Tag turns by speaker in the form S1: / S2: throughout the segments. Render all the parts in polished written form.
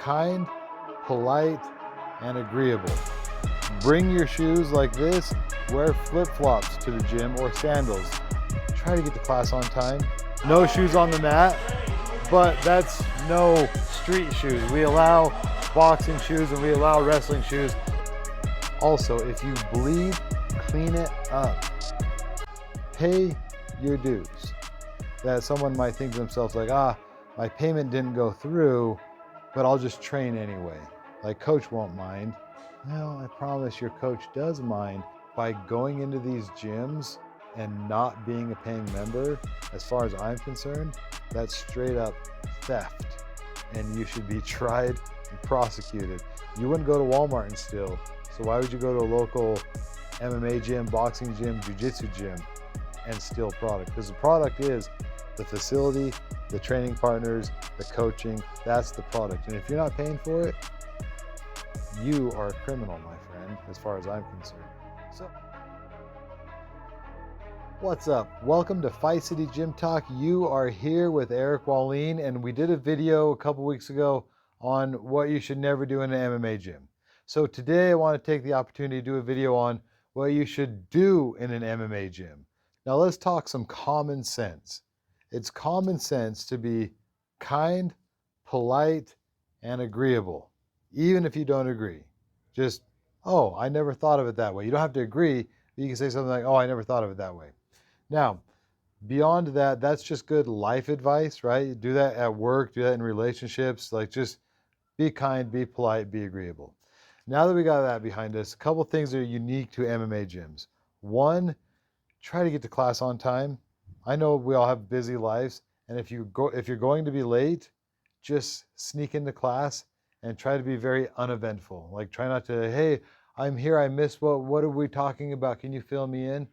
S1: kind, polite, and agreeable. Bring your shoes like this, wear flip-flops to the gym or sandals. Try to get to class on time. No shoes on the mat, but that's no street shoes. We allow boxing shoes and we allow wrestling shoes. Also, if you bleed, clean it up. Pay your dues. That someone might think to themselves like, my payment didn't go through, but I'll just train anyway. Like coach won't mind. Well, I promise your coach does mind. By going into these gyms and not being a paying member, as far as I'm concerned, that's straight up theft. And you should be tried and prosecuted. You wouldn't go to Walmart and steal. So why would you go to a local MMA gym, boxing gym, jiu-jitsu gym and steal product? Because the product is the facility, the training partners, the coaching, that's the product. And if you're not paying for it, you are a criminal, my friend, as far as I'm concerned. So, what's up? Welcome to Fight City Gym Talk. You are here with Eric Wallin, and we did a video a couple weeks ago on what you should never do in an MMA gym. So today I want to take the opportunity to do a video on what you should do in an MMA gym. Now let's talk some common sense. It's common sense to be kind, polite, and agreeable, even if you don't agree. Just, I never thought of it that way. You don't have to agree, but you can say something like, I never thought of it that way. Now, beyond that, that's just good life advice, right? Do that at work, do that in relationships, like just be kind, be polite, be agreeable. Now that we got that behind us, a couple things that are unique to MMA gyms. One, try to get to class on time. I know we all have busy lives, and if you're going to be late, just sneak into class and try to be very uneventful. Like try not to, hey, I'm here, I missed what are we talking about? Can you fill me in?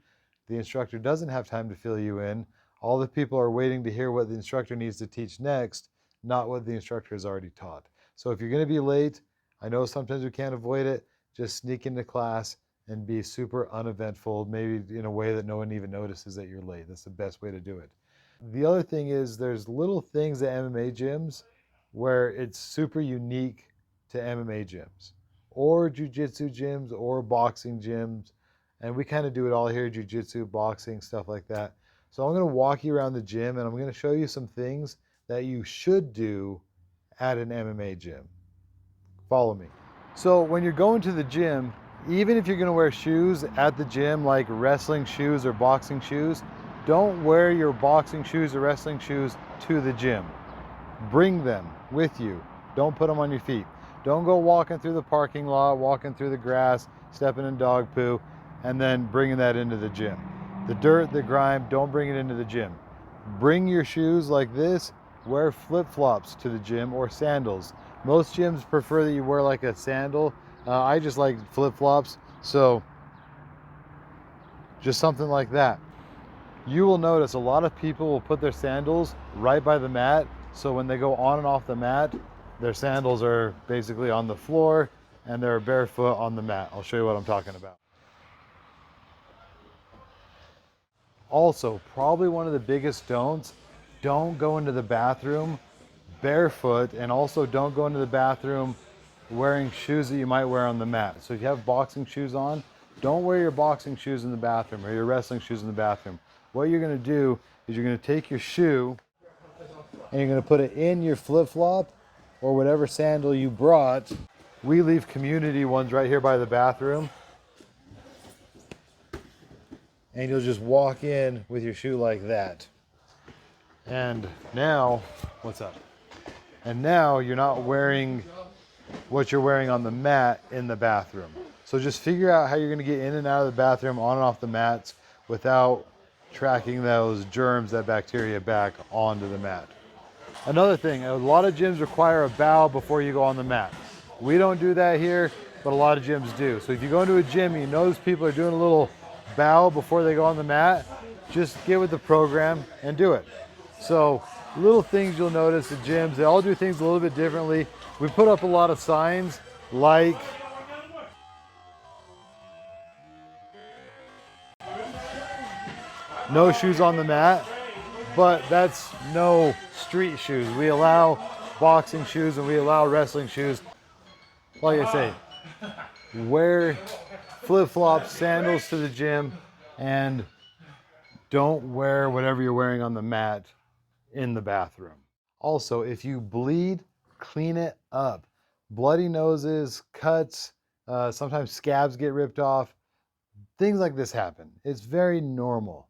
S1: The instructor doesn't have time to fill you in. All the people are waiting to hear what the instructor needs to teach next, not what the instructor has already taught. So if you're going to be late, I know sometimes we can't avoid it, just sneak into class and be super uneventful, maybe in a way that no one even notices that you're late. That's the best way to do it. The other thing is there's little things at MMA gyms where it's super unique to MMA gyms or jiu-jitsu gyms or boxing gyms. And we kind of do it all here, jiu-jitsu, boxing, stuff like that. So I'm going to walk you around the gym and I'm going to show you some things that you should do at an MMA gym. Follow me. So when you're going to the gym, even if you're going to wear shoes at the gym, like wrestling shoes or boxing shoes, don't wear your boxing shoes or wrestling shoes to the gym. Bring them with you. Don't put them on your feet. Don't go walking through the parking lot, walking through the grass, stepping in dog poo, and then bringing that into the gym. The dirt, the grime, don't bring it into the gym. Bring your shoes like this. Wear flip-flops to the gym or sandals. Most gyms prefer that you wear like a sandal. I just like flip-flops, so just something like that. You will notice a lot of people will put their sandals right by the mat, so when they go on and off the mat, their sandals are basically on the floor and they're barefoot on the mat. I'll show you what I'm talking about. Also, probably one of the biggest don'ts, don't go into the bathroom barefoot, and also don't go into the bathroom wearing shoes that you might wear on the mat. So if you have boxing shoes on, don't wear your boxing shoes in the bathroom or your wrestling shoes in the bathroom. What you're going to do is you're going to take your shoe and you're going to put it in your flip-flop or whatever sandal you brought. We leave community ones right here by the bathroom. And you'll just walk in with your shoe like that. And now, what's up? And now you're not wearing what you're wearing on the mat in the bathroom. So just figure out how you're going to get in and out of the bathroom, on and off the mats, without tracking those germs, that bacteria back onto the mat. Another thing, a lot of gyms require a bow before you go on the mat. We don't do that here, but a lot of gyms do. So if you go into a gym and you notice people are doing a little bow before they go on the mat, just get with the program and do it. So little things you'll notice at gyms, they all do things a little bit differently. We put up a lot of signs like no shoes on the mat, but that's no street shoes. We allow boxing shoes and we allow wrestling shoes. Like I say, wear flip-flops, sandals to the gym, and don't wear whatever you're wearing on the mat in the bathroom. Also, if you bleed, clean it up. Bloody noses, cuts, sometimes scabs get ripped off. Things like this happen. It's very normal.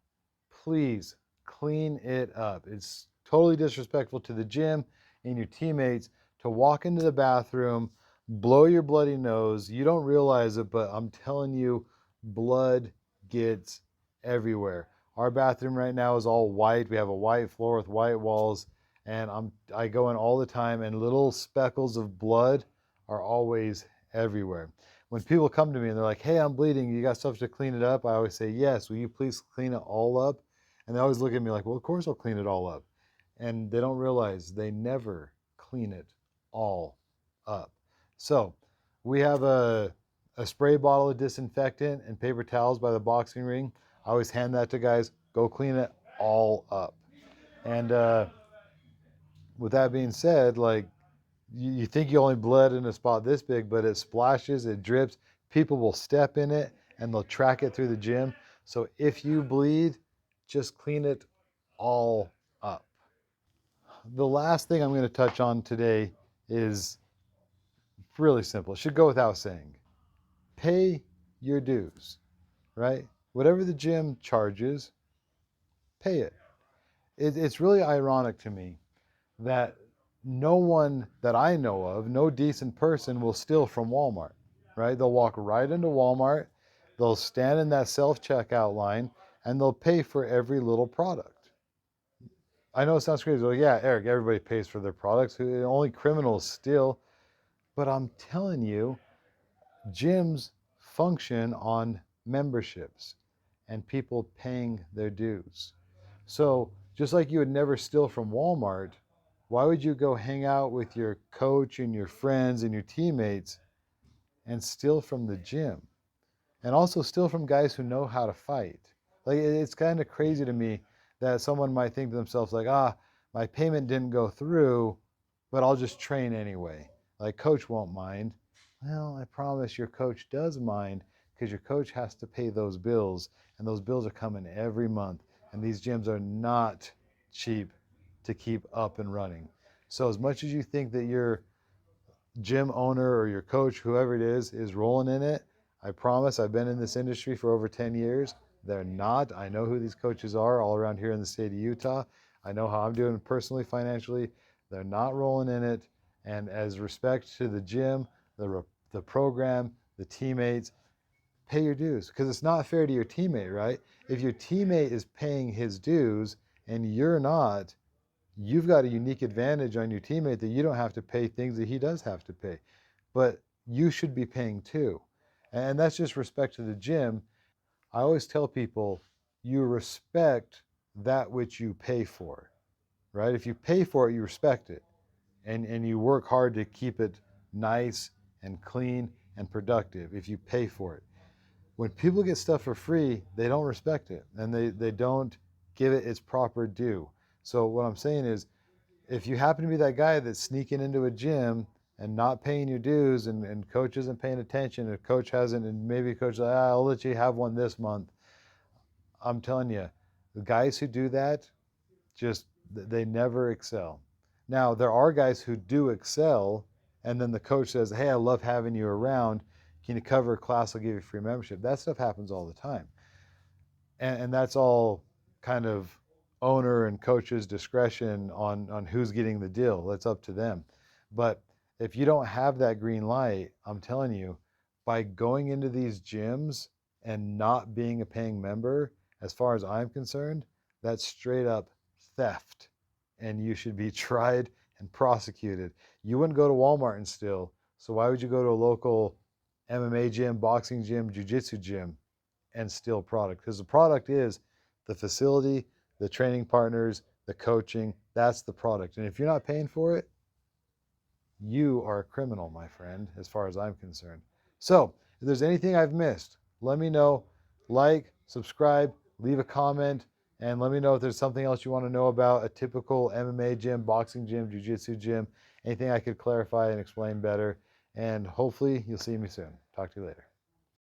S1: Please clean it up. It's totally disrespectful to the gym and your teammates to walk into the bathroom, blow your bloody nose. You don't realize it, but I'm telling you, blood gets everywhere. Our bathroom right now is all white. We have a white floor with white walls, and I go in all the time, and little speckles of blood are always everywhere. When people come to me and they're like, "Hey, I'm bleeding. You got stuff to clean it up?" I always say, "Yes. Will you please clean it all up?" And they always look at me like, "Well, of course I'll clean it all up." And they don't realize they never clean it all up. So we have a spray bottle of disinfectant and paper towels by the boxing ring. I always hand that to guys. Go clean it all up. And with that being said, like, you think you only bled in a spot this big, but it splashes, it drips. People will step in it and they'll track it through the gym. So if you bleed, just clean it all up. The last thing I'm going to touch on today is really simple. It should go without saying. Pay your dues, right? Whatever the gym charges, pay it. It's really ironic to me that no one that I know of, no decent person will steal from Walmart, right? They'll walk right into Walmart, they'll stand in that self-checkout line, and they'll pay for every little product. I know it sounds crazy. Well, yeah, Eric, everybody pays for their products. Only criminals steal. But I'm telling you, gyms function on memberships and people paying their dues. So just like you would never steal from Walmart, why would you go hang out with your coach and your friends and your teammates and steal from the gym? And also steal from guys who know how to fight. Like, it's kind of crazy to me that someone might think to themselves like, my payment didn't go through, but I'll just train anyway. Like, coach won't mind. Well, I promise your coach does mind, because your coach has to pay those bills, and those bills are coming every month. And these gyms are not cheap to keep up and running. So as much as you think that your gym owner or your coach, whoever it is rolling in it, I promise, I've been in this industry for over 10 years. They're not. I know who these coaches are all around here in the state of Utah. I know how I'm doing personally, financially. They're not rolling in it. And as respect to the gym, the program, the teammates, pay your dues, because it's not fair to your teammate, right? If your teammate is paying his dues and you're not, you've got a unique advantage on your teammate that you don't have to pay things that he does have to pay. But you should be paying too. And that's just respect to the gym. I always tell people, you respect that which you pay for, right? If you pay for it, you respect it. And you work hard to keep it nice and clean and productive if you pay for it. When people get stuff for free, they don't respect it and they don't give it its proper due. So what I'm saying is, if you happen to be that guy that's sneaking into a gym and not paying your dues, and coach isn't paying attention, and coach hasn't, and maybe coach like, I'll let you have one this month. I'm telling you, the guys who do that, just, they never excel. Now, there are guys who do excel, and then the coach says, hey, I love having you around. Can you cover a class? I'll give you free membership. That stuff happens all the time. And that's all kind of owner and coach's discretion on who's getting the deal. That's up to them. But if you don't have that green light, I'm telling you, by going into these gyms and not being a paying member, as far as I'm concerned, that's straight up theft. And you should be tried and prosecuted. You wouldn't go to Walmart and steal. So why would you go to a local MMA gym, boxing gym, jiu-jitsu gym and steal product? Because the product is the facility, the training partners, the coaching. That's the product. And if you're not paying for it, you are a criminal, my friend, as far as I'm concerned. So if there's anything I've missed, let me know. Like, subscribe, leave a comment, and let me know if there's something else you want to know about a typical MMA gym, boxing gym, jiu-jitsu gym. anything I could clarify and explain better. And hopefully you'll see me soon. Talk to you later.